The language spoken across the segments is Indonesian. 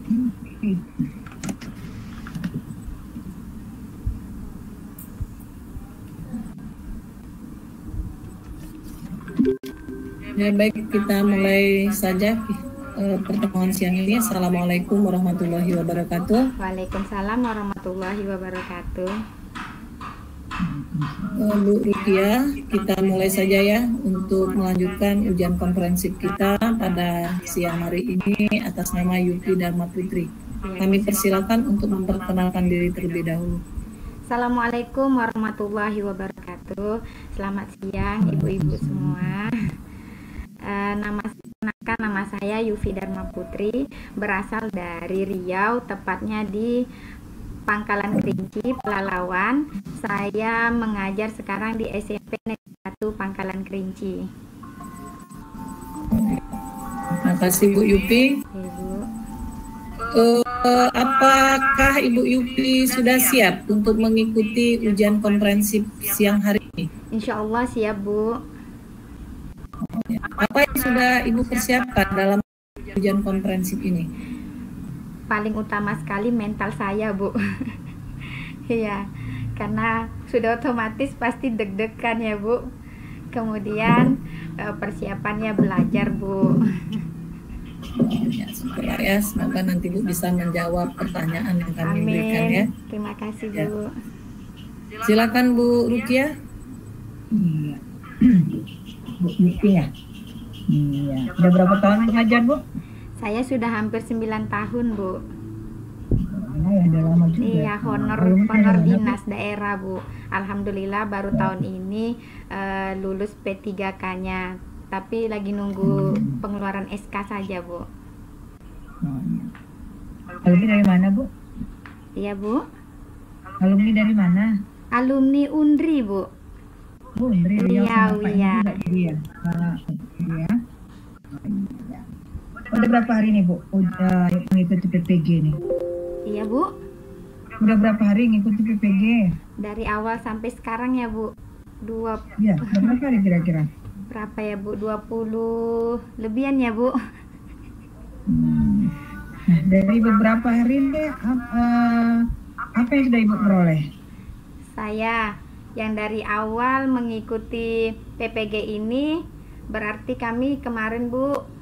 Ya, baik, kita mulai saja pertemuan siang ini. Assalamualaikum warahmatullahi wabarakatuh. Waalaikumsalam warahmatullahi wabarakatuh. Bu Rukia, kita mulai saja ya untuk melanjutkan ujian komprehensif kita pada siang hari ini atas nama Yufi Dharma Putri. Kami persilakan untuk memperkenalkan diri terlebih dahulu. Assalamualaikum warahmatullahi wabarakatuh. Selamat siang ibu-ibu semua. Nama saya Yufi Dharma Putri, berasal dari Riau, tepatnya di Pangkalan Kerinci, Pelalawan. Saya mengajar sekarang di SMP Negeri 1 Pangkalan Kerinci. Terima kasih Bu Yufi. Ibu. Apakah Ibu Yufi sudah siap untuk mengikuti ujian komprehensif siang hari ini? Insya Allah siap, Bu. Apa yang sudah Ibu persiapkan dalam ujian komprehensif ini? Paling utama sekali mental saya, Bu. Iya, karena sudah otomatis pasti deg-degan ya, Bu. Kemudian persiapannya belajar, Bu. Ya, syukurlah ya, semoga nanti Bu bisa menjawab pertanyaan yang kami berikan ya. Terima kasih, Ya. Bu. Silakan Bu Rukia. Iya. Bu Yufi ya? Iya. Udah berapa tahun ngajar, Bu? Saya sudah hampir 9 tahun, Bu. Nah, ya udah lama juga. Iya, honor dinas daerah, Bu. Alhamdulillah baru tahun ini lulus P3K-nya. Tapi lagi nunggu pengeluaran SK saja, Bu. Oh, iya. Alumni dari mana, Bu? Iya, Bu. Alumni dari mana? Alumni Undri, Bu. Bu, Indri Riau sama Pak Iya. juga dia. Iya. Oh, iya. Udah berapa hari nih, Bu? Udah mengikuti PPG nih? Iya, Bu. Udah berapa hari ngikuti PPG? Dari awal sampai sekarang ya, Bu. Iya, berapa hari kira-kira? Berapa ya, Bu? 20 lebihan ya, Bu. Nah, dari beberapa hari ini apa yang sudah Ibu peroleh? Saya yang dari awal mengikuti PPG ini berarti kami kemarin, Bu,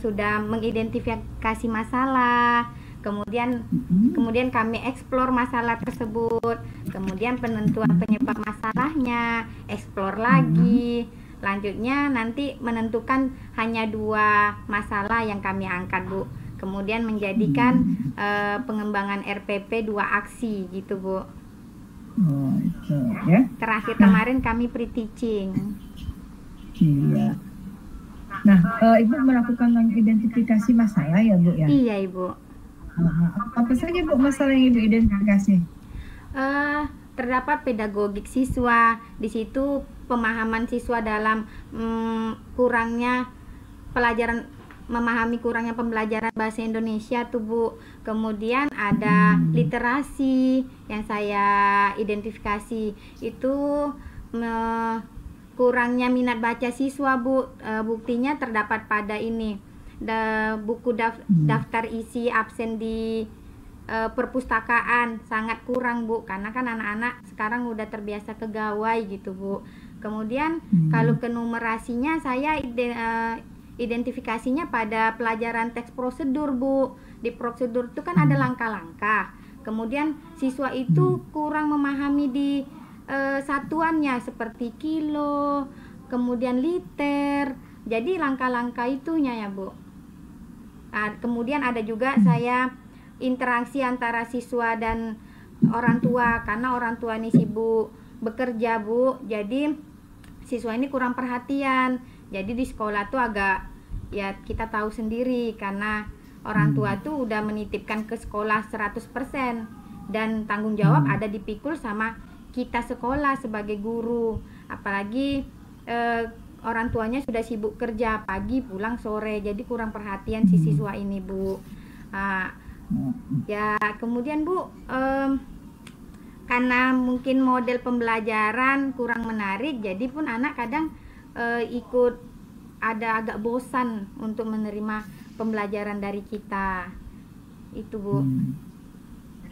sudah mengidentifikasi masalah, kemudian kami eksplor masalah tersebut, kemudian penentuan penyebab masalahnya, eksplor lagi, lanjutnya nanti menentukan hanya 2 masalah yang kami angkat, Bu, kemudian menjadikan pengembangan RPP 2 aksi gitu, Bu. Oh, itu ya. Terakhir kemarin kami pre-teaching. Iya. Nah, Ibu melakukan identifikasi masalah ya, Bu ya? Iya, Ibu. Apa saja, Bu, masalah yang Ibu identifikasi? Terdapat pedagogik siswa, di situ pemahaman siswa dalam kurangnya pelajaran, memahami kurangnya pembelajaran bahasa Indonesia tuh, Bu. Kemudian ada literasi yang saya identifikasi, itu kurangnya minat baca siswa, Bu. Buktinya terdapat pada ini buku daftar isi absen di perpustakaan sangat kurang, Bu, karena kan anak-anak sekarang udah terbiasa ke gawai gitu, Bu. Kemudian kalau ke numerasinya saya identifikasinya pada pelajaran teks prosedur, Bu. Di prosedur itu kan ada langkah-langkah. Kemudian siswa itu kurang memahami di satuannya seperti kilo, kemudian liter. Jadi langkah-langkah itunya ya, Bu. Kemudian ada juga saya interaksi antara siswa dan orang tua, karena orang tua ini sibuk bekerja, Bu. Jadi siswa ini kurang perhatian. Jadi di sekolah tuh agak, ya kita tahu sendiri, karena orang tua tuh udah menitipkan ke sekolah 100% dan tanggung jawab ada dipikul sama kita sekolah sebagai guru. Apalagi orang tuanya sudah sibuk kerja pagi pulang sore, jadi kurang perhatian si siswa ini, Bu. Ya kemudian, Bu, karena mungkin model pembelajaran kurang menarik, jadi pun anak kadang ikut agak bosan untuk menerima pembelajaran dari kita. Itu Bu.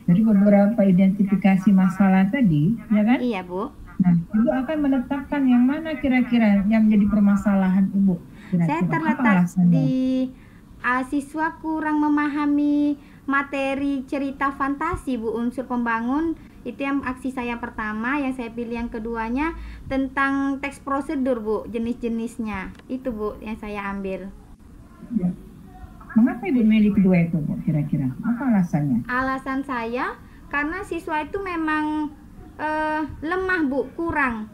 Jadi beberapa identifikasi masalah tadi, ya kan? Iya Bu. Nah, Ibu akan menetapkan yang mana kira-kira yang menjadi permasalahan Ibu. Saya Kira-kira apa terletak alasannya? di siswa kurang memahami materi cerita fantasi Bu, unsur pembangun. Itu yang aksi saya pertama. Yang saya pilih yang keduanya tentang teks prosedur Bu, jenis-jenisnya. Itu Bu yang saya ambil. Ya. Mengapa Ibu milih kedua itu Bu, kira-kira? Apa alasannya? Alasan saya karena siswa itu memang lemah Bu, kurang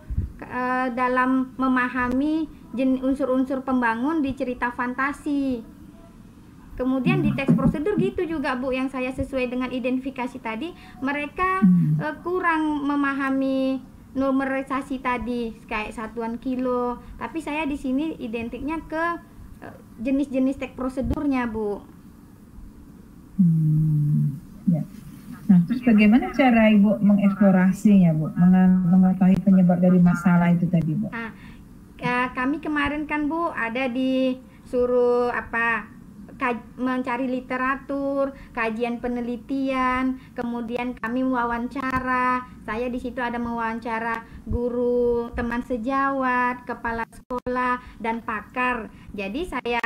dalam memahami unsur-unsur pembangun di cerita fantasi. Kemudian di teks prosedur gitu juga Bu, yang saya sesuai dengan identifikasi tadi, mereka kurang memahami numerisasi tadi kayak satuan kilo. Tapi saya di sini identiknya ke jenis-jenis teks prosedurnya Bu. Ya. Nah, terus bagaimana cara Ibu mengeksplorasinya Bu, mengetahui penyebab dari masalah itu tadi Bu? Kami kemarin kan Bu ada disuruh mencari literatur, kajian penelitian, kemudian kami mewawancara. Saya di situ ada mewawancara guru, teman sejawat, kepala sekolah, dan pakar. Jadi saya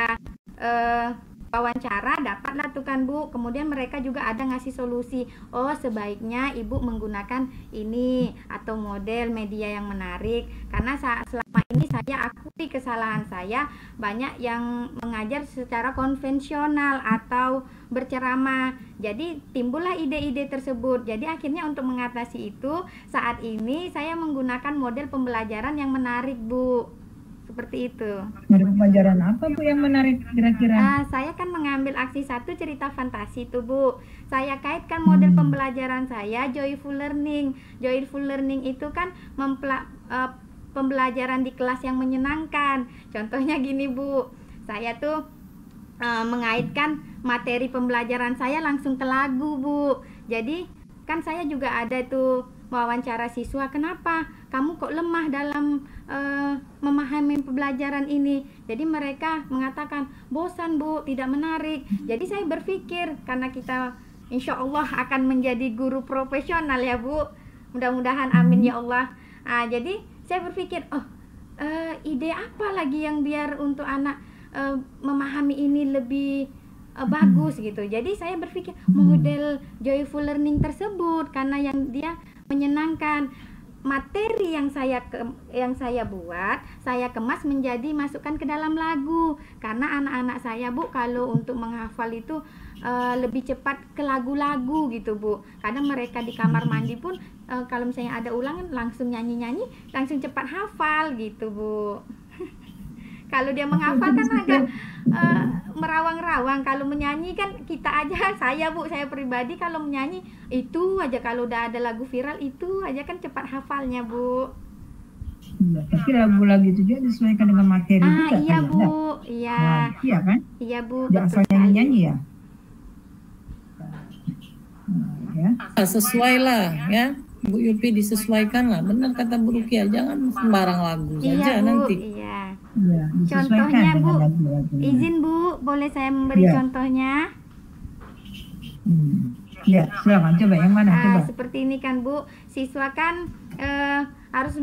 wawancara, dapatlah tuh kan Bu. Kemudian mereka juga ada ngasih solusi. Oh, sebaiknya Ibu menggunakan ini atau model media yang menarik. Karena selama ini saya akui kesalahan saya, banyak yang mengajar secara konvensional atau berceramah. Jadi timbullah ide-ide tersebut. Jadi akhirnya untuk mengatasi itu, saat ini saya menggunakan model pembelajaran yang menarik Bu. Seperti itu. Model pembelajaran apa Bu yang menarik kira-kira? Saya kan mengambil aksi 1 cerita fantasi itu Bu. Saya kaitkan model pembelajaran saya joyful learning. Joyful learning itu kan pembelajaran di kelas yang menyenangkan. Contohnya gini Bu, saya tuh mengaitkan materi pembelajaran saya langsung ke lagu Bu. Jadi kan saya juga ada tuh wawancara siswa, kenapa kamu kok lemah dalam memahami pembelajaran ini. Jadi mereka mengatakan bosan Bu, tidak menarik. Jadi saya berpikir karena kita insya Allah akan menjadi guru profesional ya Bu, mudah-mudahan amin ya Allah. Jadi saya berpikir ide apa lagi yang biar untuk anak memahami ini lebih bagus gitu. Jadi saya berpikir model joyful learning tersebut karena yang dia menyenangkan. Materi yang saya buat, saya kemas menjadi masukkan ke dalam lagu. Karena anak-anak saya Bu, kalau untuk menghafal itu lebih cepat ke lagu-lagu gitu Bu. Kadang mereka di kamar mandi pun kalau misalnya ada ulangan langsung nyanyi-nyanyi, langsung cepat hafal gitu Bu. Kalau dia menghafal kan agak merawang-rawang. Kalau menyanyi kan kita aja, saya pribadi kalau menyanyi itu aja, kalau udah ada lagu viral itu aja kan cepat hafalnya Bu. Iya, tapi lagu-lagu itu juga disesuaikan dengan materi juga. Iya kan, Bu, ya? iya. Iya kan? Iya Bu. Dia asal nyanyi ya. Ya. Sesuai lah ya Bu Yupi, disesuaikan lah. Benar kata Bu Rukia, jangan sembarang lagu saja Bu, nanti. Iya. Ya, Contohnya Bu, lagu-lagu. izin Bu, boleh saya memberi contohnya? Ya, silakan, coba yang mana coba. Seperti ini kan Bu, siswa kan harus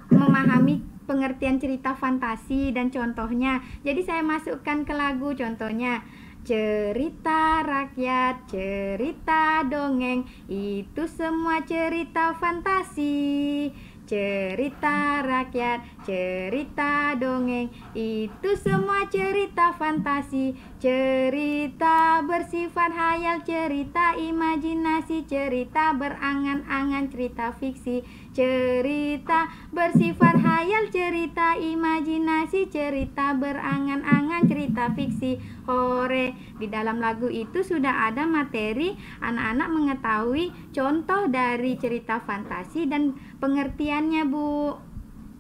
memahami pengertian cerita fantasi dan contohnya. Jadi saya masukkan ke lagu, contohnya cerita rakyat, cerita dongeng, itu semua cerita fantasi. Cerita rakyat, cerita dongeng, itu semua cerita fantasi. Cerita bersifat hayal, cerita imajinasi, cerita berangan-angan, cerita fiksi. Cerita bersifat hayal, cerita imajinasi, cerita berangan-angan, cerita fiksi. Hore, di dalam lagu itu sudah ada materi anak-anak mengetahui contoh dari cerita fantasi dan pengertiannya Bu.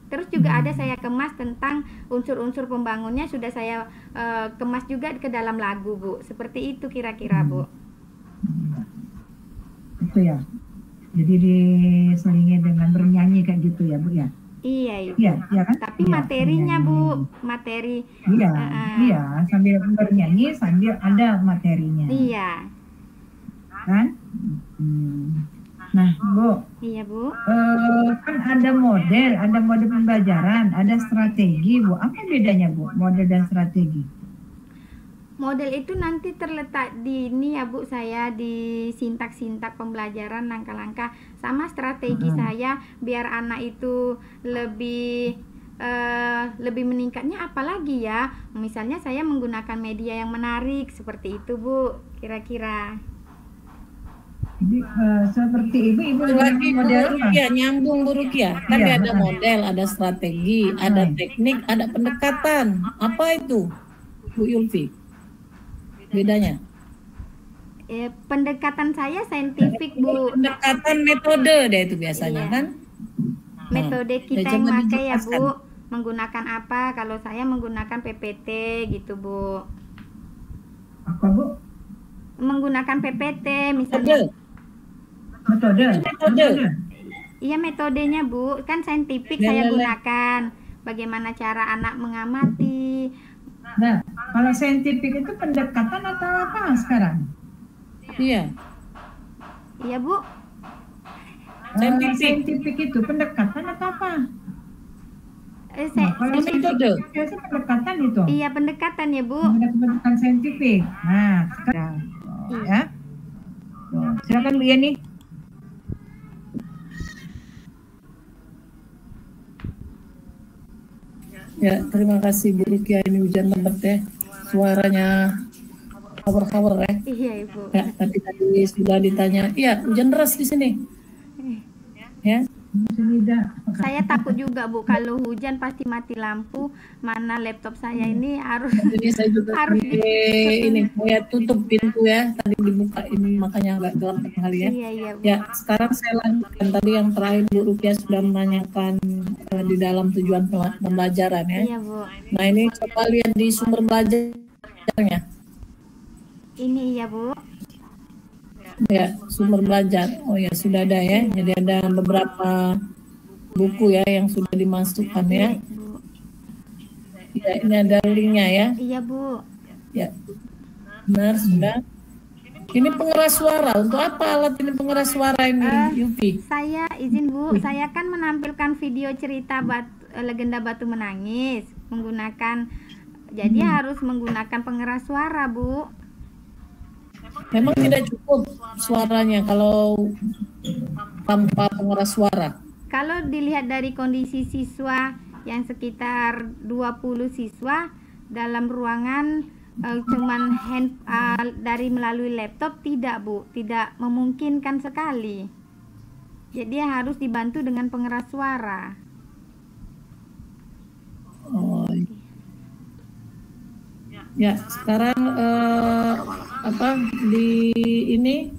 Terus juga ada saya kemas tentang unsur-unsur pembangunnya, sudah saya kemas juga ke dalam lagu Bu. Seperti itu kira-kira Bu. Itu ya. Jadi diselingi dengan bernyanyi kayak gitu ya Bu ya. Iya, iya kan? Tapi materinya Bu, materi. Iya, sambil bernyanyi sambil ada materinya. Iya. kan? Nah, Bu, Iya, Bu. kan ada model pembelajaran, ada strategi, Bu. Apa bedanya, Bu, model dan strategi? Model itu nanti terletak di ini ya Bu, saya di sintak-sintak pembelajaran, langkah-langkah, sama strategi saya biar anak itu lebih meningkatnya, apalagi ya, misalnya saya menggunakan media yang menarik seperti itu Bu, kira-kira. Jadi seperti ibu Lagi Bu model apa? Rukia, nyambung Bu Rukia. Kan Iya, ada model, ada strategi, ada teknik, ada pendekatan. Apa itu, Bu Yulfi? Bedanya? Pendekatan saya saintifik Bu. Pendekatan metode deh itu biasanya Iya. kan? Metode kita ya yang coba pakai ya dijelaskan. Bu, menggunakan apa? Kalau saya menggunakan PPT gitu Bu. Apa, Bu? Menggunakan PPT misalnya. Metode. Iya, metodenya Bu, kan saintifik Ya, saya ya, ya. gunakan. Bagaimana cara anak mengamati. Nah, kalau saintifik itu pendekatan atau apa sekarang? Iya. Iya Bu. Saintifik itu pendekatan atau apa? Kalau metode. biasa pendekatan itu. Iya, pendekatan ya Bu. Pendekatan saintifik. Nah, sekarang ya. Silakan Bu Yani. Ya, terima kasih Bu Rukia, ini hujan lebat ya. Suaranya cover-cover ya. Iya Ibu. Ya, tapi tadi sudah ditanya, iya hujan deras di sini. Ya. Saya takut juga Bu, kalau hujan pasti mati lampu. Mana laptop saya ini harus Jadi saya juga harus ini saya tutup pintu ya. Tadi dibuka ini makanya agak gelap kali ya. Iya Bu. Ya, sekarang saya lanjutkan tadi yang terakhir Bu Rukia sudah menanyakan di dalam tujuan pembelajaran ya. Iya Bu. Nah, ini coba lihat di sumber belajarnya. Ini iya Bu. Ya, sumber belajar. Oh ya, sudah ada ya. Jadi ada beberapa buku ya yang sudah dimasukkan ya. Bu. Ya, ini ada linknya ya. Iya Bu. Ya, benar sudah. Ini pengeras suara. Untuk apa alat ini pengeras suara ini, Yupi? Saya izin Bu, saya kan menampilkan video cerita legenda Batu Menangis menggunakan, jadi harus menggunakan pengeras suara Bu. Memang tidak cukup suaranya kalau tanpa pengeras suara. Kalau dilihat dari kondisi siswa yang sekitar 20 siswa dalam ruangan, cuman dari melalui laptop, tidak Bu, tidak memungkinkan sekali. Jadi harus dibantu dengan pengeras suara. Oh. Ya, sekarang di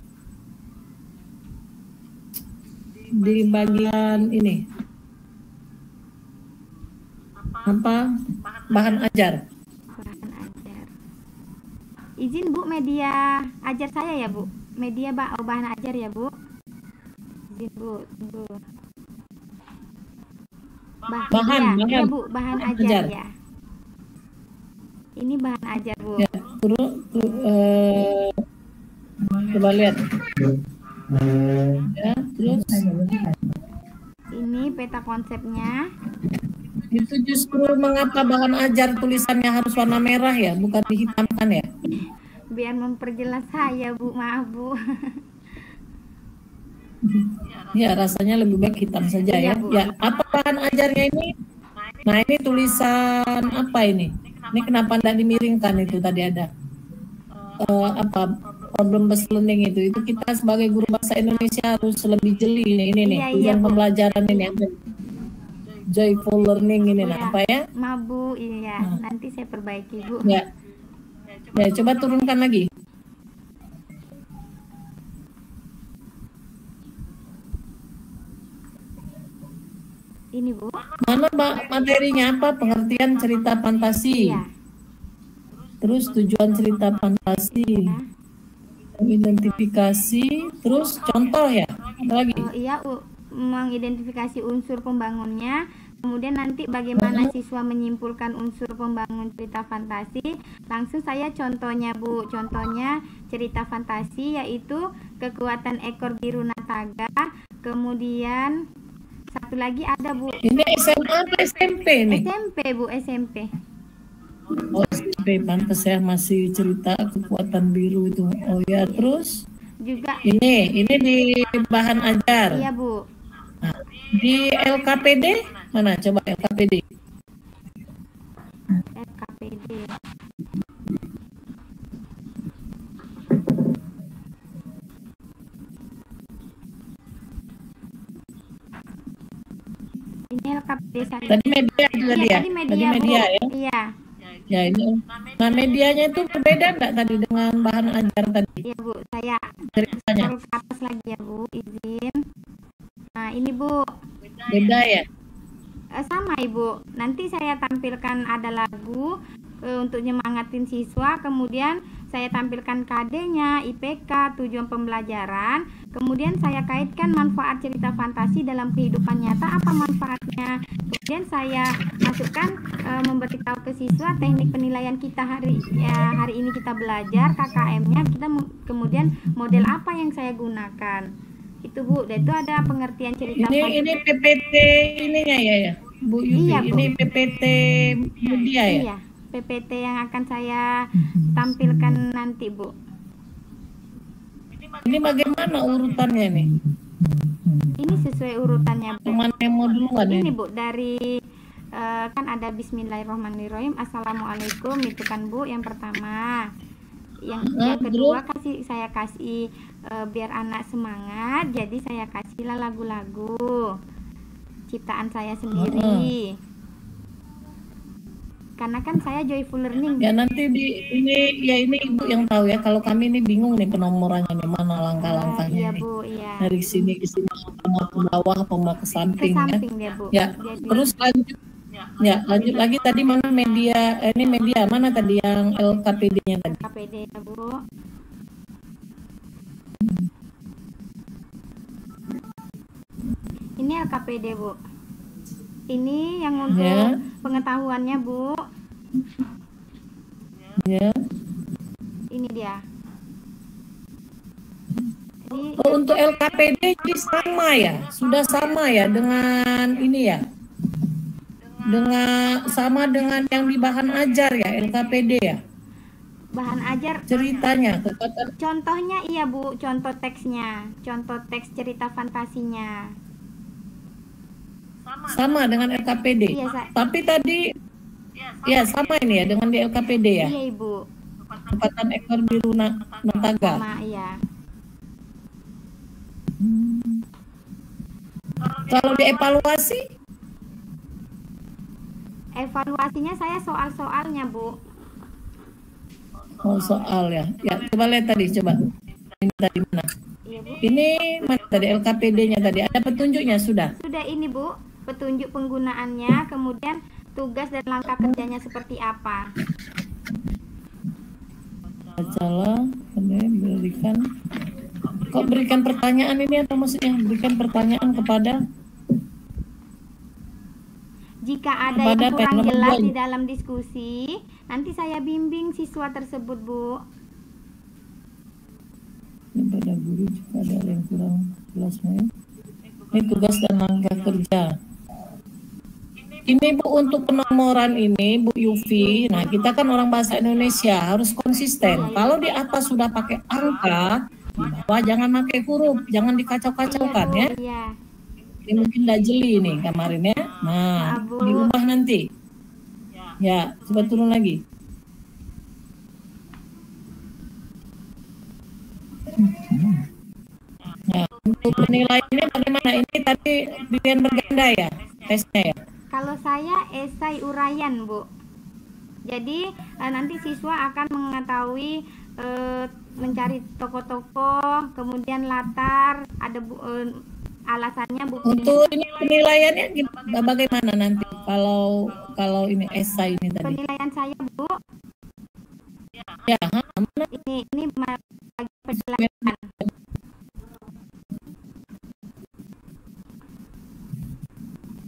bagian ini apa bahan ajar. Bahan ajar. Izin Bu, media ajar saya ya Bu. Media bahan ajar ya Bu. Izin Bu, tunggu. Ya Bu, bahan ajar ya. Ini bahan ajar Bu. Ya, coba lihat. Ya, terus ini peta konsepnya. Itu justru mengapa bahan ajar tulisannya harus warna merah ya, bukan dihitamkan ya? Biar memperjelas saya Bu, maaf Bu. Ya, rasanya lebih baik hitam saja ya. Ya, apa bahan ajarnya ini? Nah, ini tulisan apa ini? Ini kenapa tidak dimiringkan itu tadi ada? Problem based learning itu kita sebagai guru bahasa Indonesia harus lebih jeli ini nih tujuan pembelajaran ini joyful learning ini apa ya? Maaf Bu, iya nanti saya perbaiki Bu. Ya, coba turunkan lagi. Ini Bu. Mana materinya apa? Pengertian cerita fantasi. Iya. Terus tujuan cerita fantasi. Identifikasi, terus contoh ya. Apa lagi? Iya, mengidentifikasi unsur pembangunnya, kemudian nanti bagaimana siswa menyimpulkan unsur pembangun cerita fantasi. Langsung saya contohnya Bu, contohnya cerita fantasi yaitu kekuatan ekor biru nataga. Kemudian satu lagi ada Bu. Ini SMA atau SMP nih? SMP Bu, SMP. Oh, SMP, pantas ya, masih cerita kekuatan biru itu. Oh ya, terus Juga ini di bahan ajar. iya Bu. Nah, di LKPD mana? Coba LKPD. LKPD. Ini LKPD saya. Tadi media itu tadi ya? Tadi Tadi media Bu. ya? Iya. Ya ini. Nah, medianya itu berbeda enggak tadi dengan bahan ajar tadi? Iya Bu, saya Ceritanya scroll ke atas lagi ya Bu, izin. Nah ini Bu, beda ya? sama Ibu. Nanti saya tampilkan ada lagu untuk nyemangatin siswa, kemudian saya tampilkan KD-nya, IPK, tujuan pembelajaran, kemudian saya kaitkan manfaat cerita fantasi dalam kehidupan nyata, apa manfaatnya. Kemudian saya masukkan memberitahu ke siswa teknik penilaian kita hari ini kita belajar KKM-nya, kita kemudian model apa yang saya gunakan. Itu Bu, dan itu ada pengertian cerita fantasi. Ini PPT ininya ya Bu Yufi. Iya, Bu. Ini PPT media ya? Iya, PPT yang akan saya tampilkan nanti Bu. Ini bagaimana urutannya nih? Ini sesuai urutannya Bu. Yang mana yang mau duluan Ini ya? Bu, dari kan ada Bismillahirrahmanirrahim, Assalamualaikum, itu kan Bu yang pertama. Yang kedua saya kasih biar anak semangat, jadi saya kasihlah lagu-lagu ciptaan saya sendiri. Karena kan saya joyful learning. Ya nanti ini Ibu yang tahu ya. Kalau kami ini bingung nih penomorannya nih, mana langkah-langkahnya Iya nih. Bu, iya. Dari sini ke sini, mau ke bawah, apa mau ke Ke samping ya. samping deh Bu. Ya, Jadi, terus lanjut. Ya, lanjut lagi tadi mana media, ini media mana tadi yang LKPD-nya tadi? KPD ya Bu. Ini LKPD Bu. Ini yang untuk Ya. pengetahuannya Bu. Ya. Ini dia. Ini Oh, untuk LKPD jadi sama ya, sudah sama ya dengan ini ya, sama dengan yang di bahan ajar ya LKPD ya, bahan ajar. ceritanya kekuatan Contohnya iya Bu, contoh teksnya, contoh teks cerita fantasinya. sama dengan LKPD. Iya, Tapi tadi ya sama ini ya dengan di LKPD ya, Iya Ibu, kekuatan ekor biru nataga. sama iya. Kalau dievaluasi, Evaluasinya saya soal-soalnya Bu. oh soal ya, ya coba lihat tadi, coba ini tadi mana? Iya Bu. Ini mana tadi LKPD-nya tadi, ada petunjuknya sudah? Sudah ini Bu, petunjuk penggunaannya, kemudian tugas dan langkah kerjanya seperti apa. Bacalah, berikan. Kok berikan pertanyaan ini atau maksudnya berikan pertanyaan kepada? Jika ada Kepada yang kurang nomor jelas dua. di dalam diskusi, nanti saya bimbing siswa tersebut Bu. Kepada guru jika ada yang kurang jelas ya. Ini tugas dan langkah kerja. Ini Bu untuk penomoran ini Bu Yufi. Nah kita kan orang bahasa Indonesia harus konsisten. Kalau di atas sudah pakai angka, di bawah jangan pakai huruf, jangan dikacau-kacaukan Iya, ya. Bu, iya. Ini mungkin nggak jeli nih kemarin ya. Nah Bu. diubah nanti. Ya coba turun lagi. Nah, untuk penilaiannya bagaimana? Ini tadi pilihan berganda ya tesnya ya. Kalau saya esai uraian Bu. Jadi nanti siswa akan mengetahui mencari tokoh-tokoh, kemudian latar, ada alasannya buku ini. Untuk ini penilaiannya bagaimana nanti kalau ini esai ini tadi? Penilaian saya Bu, Ya, mana? ini bagi penilaian.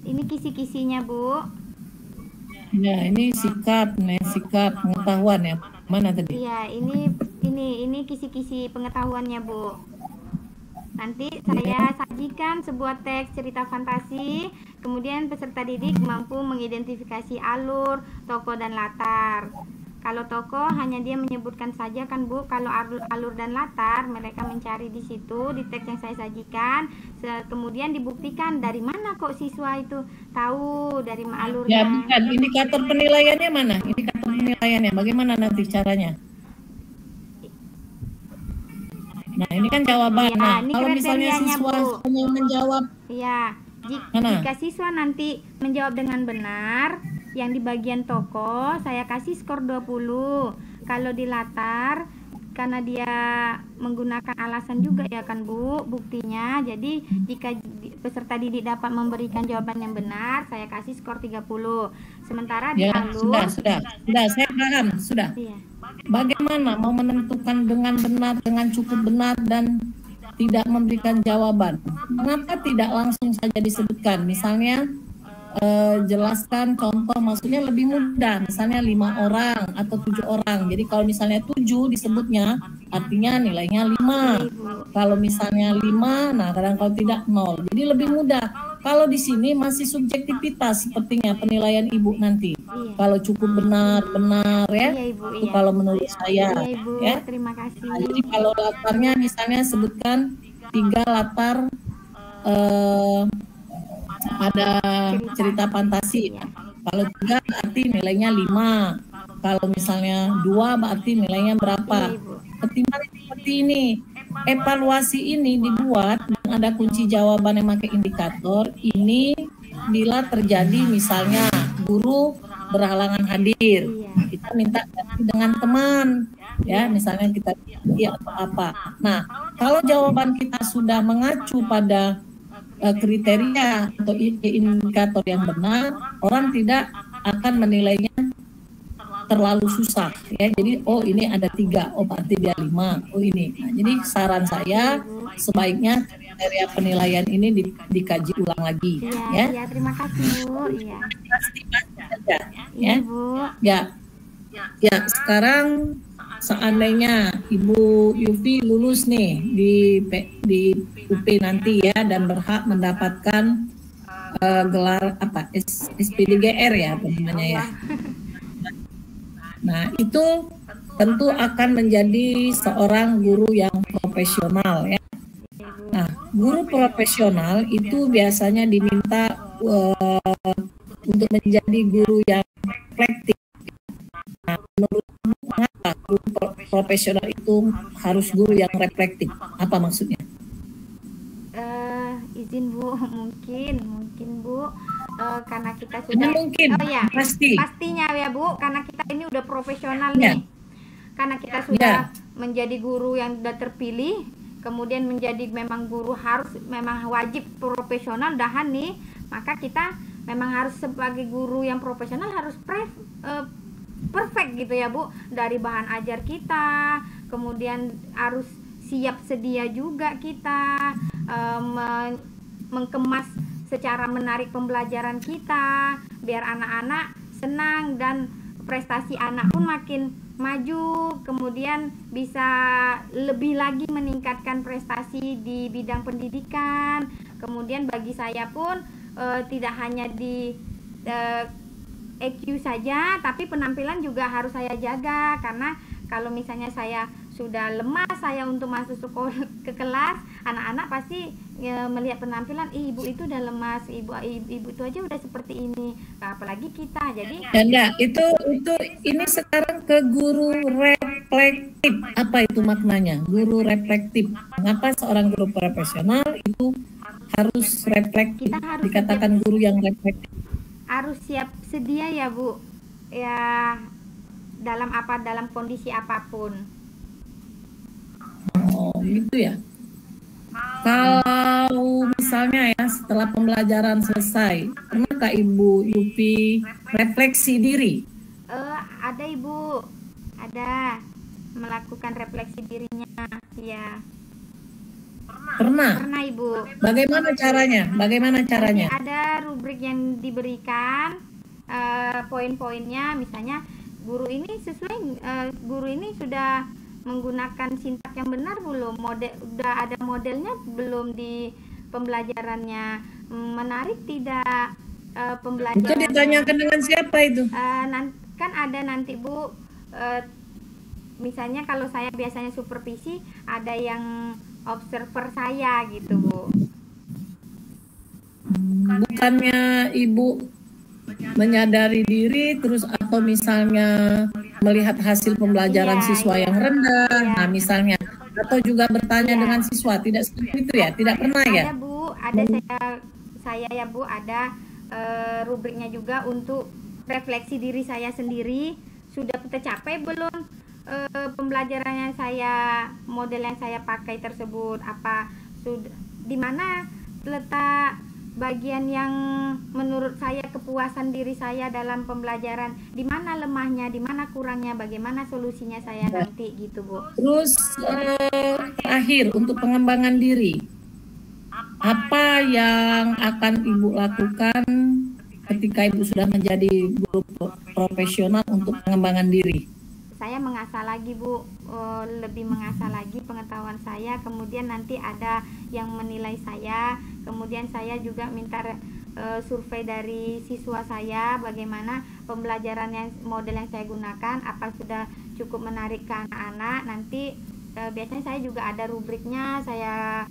Ini kisi kisi-kisinya, Bu. Ya, ini sikap, sikap pengetahuan ya. Mana tadi? Iya, ini kisi-kisi pengetahuannya, Bu. Nanti saya sajikan sebuah teks cerita fantasi, kemudian peserta didik mampu mengidentifikasi alur, tokoh, dan latar. Kalau tokoh hanya dia menyebutkan saja kan, Bu. Kalau alur dan latar mereka mencari di situ di teks yang saya sajikan. Kemudian dibuktikan dari mana kok siswa itu tahu dari alurnya. Ya, bukan. Indikator penilaiannya mana? Indikator penilaiannya bagaimana nanti caranya? Nah, ini kan jawaban. Ya, nah, ini kalau misalnya siswa hanya menjawab, ya, jika siswa nanti menjawab dengan benar, yang di bagian tokoh saya kasih skor 20. Kalau di latar, karena dia menggunakan alasan juga ya kan, Bu, buktinya. Jadi jika peserta didik dapat memberikan jawaban yang benar, saya kasih skor 30. Sementara di alur, sudah, saya paham, sudah. Iya. Bagaimana mau menentukan dengan benar, dengan cukup benar dan tidak memberikan jawaban? Kenapa tidak langsung saja disebutkan? Misalnya jelaskan contoh, maksudnya lebih mudah, misalnya 5 orang atau 7 orang. Jadi kalau misalnya 7 disebutnya, artinya nilainya 5. Kalau misalnya 5, nah kadang kalau tidak 0. Jadi lebih mudah. Kalau di sini masih subjektivitas sepertinya penilaian Ibu nanti. Kalau cukup benar-benar ya, Ibu, itu kalau menurut saya. Iya, Ibu, ya. terima kasih. Nah, jadi kalau latarnya misalnya sebutkan 3 latar pada cerita fantasi. Kalau 3 berarti nilainya 5. Kalau misalnya 2 berarti nilainya berapa. Ketimbang seperti ini, evaluasi ini dibuat dan ada kunci jawaban yang pakai indikator. Ini bila terjadi misalnya guru berhalangan hadir, kita minta ganti dengan teman, ya misalnya kita atau apa. Nah, kalau jawaban kita sudah mengacu pada kriteria atau indikator yang benar, orang tidak akan menilainya terlalu susah ya. Jadi ini ada 3, berarti dia 5, ini. Nah, jadi saran saya sebaiknya kriteria penilaian ini dikaji ulang lagi. Iya, terima kasih, Bu. Ya, Bu. Ya, sekarang seandainya Ibu Yufi lulus nih di UP nanti ya dan berhak mendapatkan gelar apa SPDGR ya namanya ya. Nah, itu tentu akan menjadi seorang guru yang profesional ya. Nah, guru profesional itu biasanya diminta untuk menjadi guru yang reflektif. Nah, menurut mengapa guru profesional itu harus guru yang reflektif? Apa maksudnya? Izin Bu, mungkin Bu, karena kita sudah pastinya ya Bu, karena kita ini udah profesional nih, karena kita sudah menjadi guru yang sudah terpilih, kemudian menjadi memang guru harus memang wajib profesional dahan nih, maka kita memang harus sebagai guru yang profesional harus perfect gitu ya Bu, dari bahan ajar kita, kemudian harus siap sedia juga kita mengemas secara menarik pembelajaran kita biar anak-anak senang dan prestasi anak pun makin maju, kemudian bisa lebih lagi meningkatkan prestasi di bidang pendidikan. Kemudian bagi saya pun tidak hanya di EQ saja, tapi penampilan juga harus saya jaga, karena kalau misalnya saya sudah lemas saya untuk masuk sekolah ke kelas, anak-anak pasti melihat penampilan, ibu itu udah lemas, ibu itu aja udah seperti ini, nah, apalagi kita. Jadi itu ini sekarang ke guru reflektif. Apa itu maknanya guru reflektif? Mengapa seorang guru profesional itu harus reflektif? Dikatakan guru yang reflektif harus siap sedia ya Bu, ya dalam kondisi apapun. Oh gitu ya. Kalau misalnya ya setelah pembelajaran selesai, pernahkah Ibu Yupi refleksi diri? Ada Ibu, ada melakukan refleksi dirinya ya. Pernah. Pernah Ibu. Bagaimana caranya? Bagaimana caranya? Ada rubrik yang diberikan, poin-poinnya, misalnya guru ini guru ini sudah menggunakan sintak yang benar belum, udah ada modelnya belum di pembelajarannya, menarik tidak pembelajaran. Itu ditanyakan dengan siapa itu? Kan ada nanti Bu, misalnya kalau saya biasanya supervisi, ada yang observer saya gitu Bu. Bukannya Ibu menyadari diri terus atau misalnya melihat hasil pembelajaran siswa yang rendah, nah misalnya, atau juga bertanya dengan siswa, tidak seperti itu ya? Tidak pernah ya? Ada Bu, ada saya ya Bu, ada rubriknya juga untuk refleksi diri saya sendiri, sudah tercapai belum pembelajarannya saya, model yang saya pakai tersebut, apa sudah, di mana letak bagian yang menurut saya kepuasan diri saya dalam pembelajaran, di mana lemahnya, di mana kurangnya, bagaimana solusinya saya nanti gitu Bu. Terus terakhir untuk pengembangan diri, apa yang akan Ibu lakukan ketika Ibu sudah menjadi guru profesional untuk pengembangan diri? Saya mengasah lagi Bu, lebih mengasah lagi pengetahuan saya, kemudian nanti ada yang menilai saya, kemudian saya juga minta survei dari siswa saya, bagaimana pembelajaran yang model yang saya gunakan, apa sudah cukup menarik ke anak-anak. Nanti biasanya saya juga ada rubriknya, saya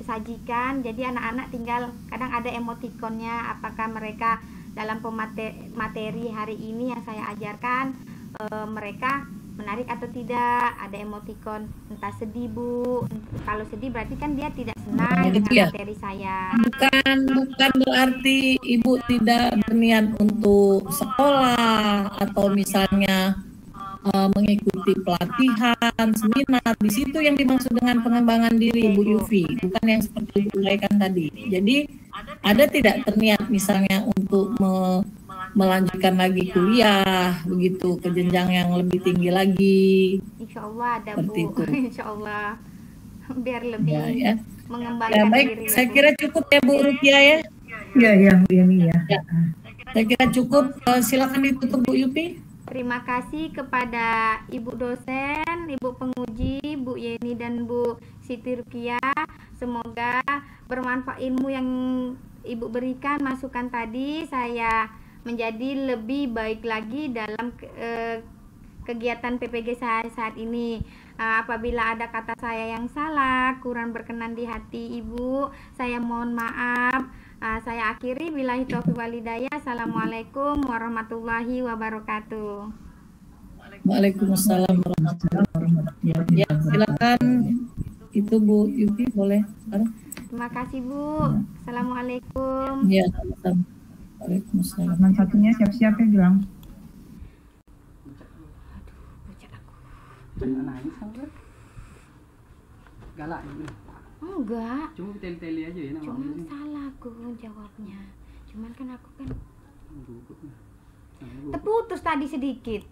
sajikan, jadi anak-anak tinggal, kadang ada emotikonnya, apakah mereka dalam materi hari ini yang saya ajarkan, mereka menarik atau tidak. Ada emotikon entah sedih Bu, kalau sedih berarti kan dia tidak senang dengan materi saya. Bukan berarti Ibu tidak berniat untuk sekolah atau misalnya mengikuti pelatihan, seminar. Di situ yang dimaksud dengan pengembangan diri Bu Yufi, bukan yang seperti Ibu uraikan tadi. Jadi ada tidak terniat misalnya untuk melanjutkan lagi kuliah begitu ke jenjang yang lebih tinggi lagi? Insya Allah ada seperti Bu. Itu. Insya Allah biar lebih mengembangkan ya, baik, diri. Saya kira cukup ya Bu Rupiah ya. Iya ya. Saya kira cukup. Silakan ditutup Bu Yufi. Terima kasih kepada Ibu dosen, Ibu penguji, Bu Yeni dan Bu Siti Rukiah. Semoga bermanfaat ilmu yang Ibu berikan, masukan tadi, saya menjadi lebih baik lagi dalam kegiatan PPG saya saat ini. Apabila ada kata saya yang salah, kurang berkenan di hati Ibu, saya mohon maaf. Saya akhiri, billahi taufiq walhidayah. Assalamualaikum warahmatullahi wabarakatuh. Waalaikumsalam warahmatullahi wabarakatuh. Ya, silakan itu Bu Yufi, boleh. Terima kasih Bu. Assalamualaikum. Ya, sama-sama. Waalaikumsalam. Teman satunya siap-siap ya bilang. Nangis kamu kan? Galak ini. Enggak. Cuma teli-teli aja ya Cuma salah aku jawabnya. Cuman kan aku kan terputus tadi sedikit.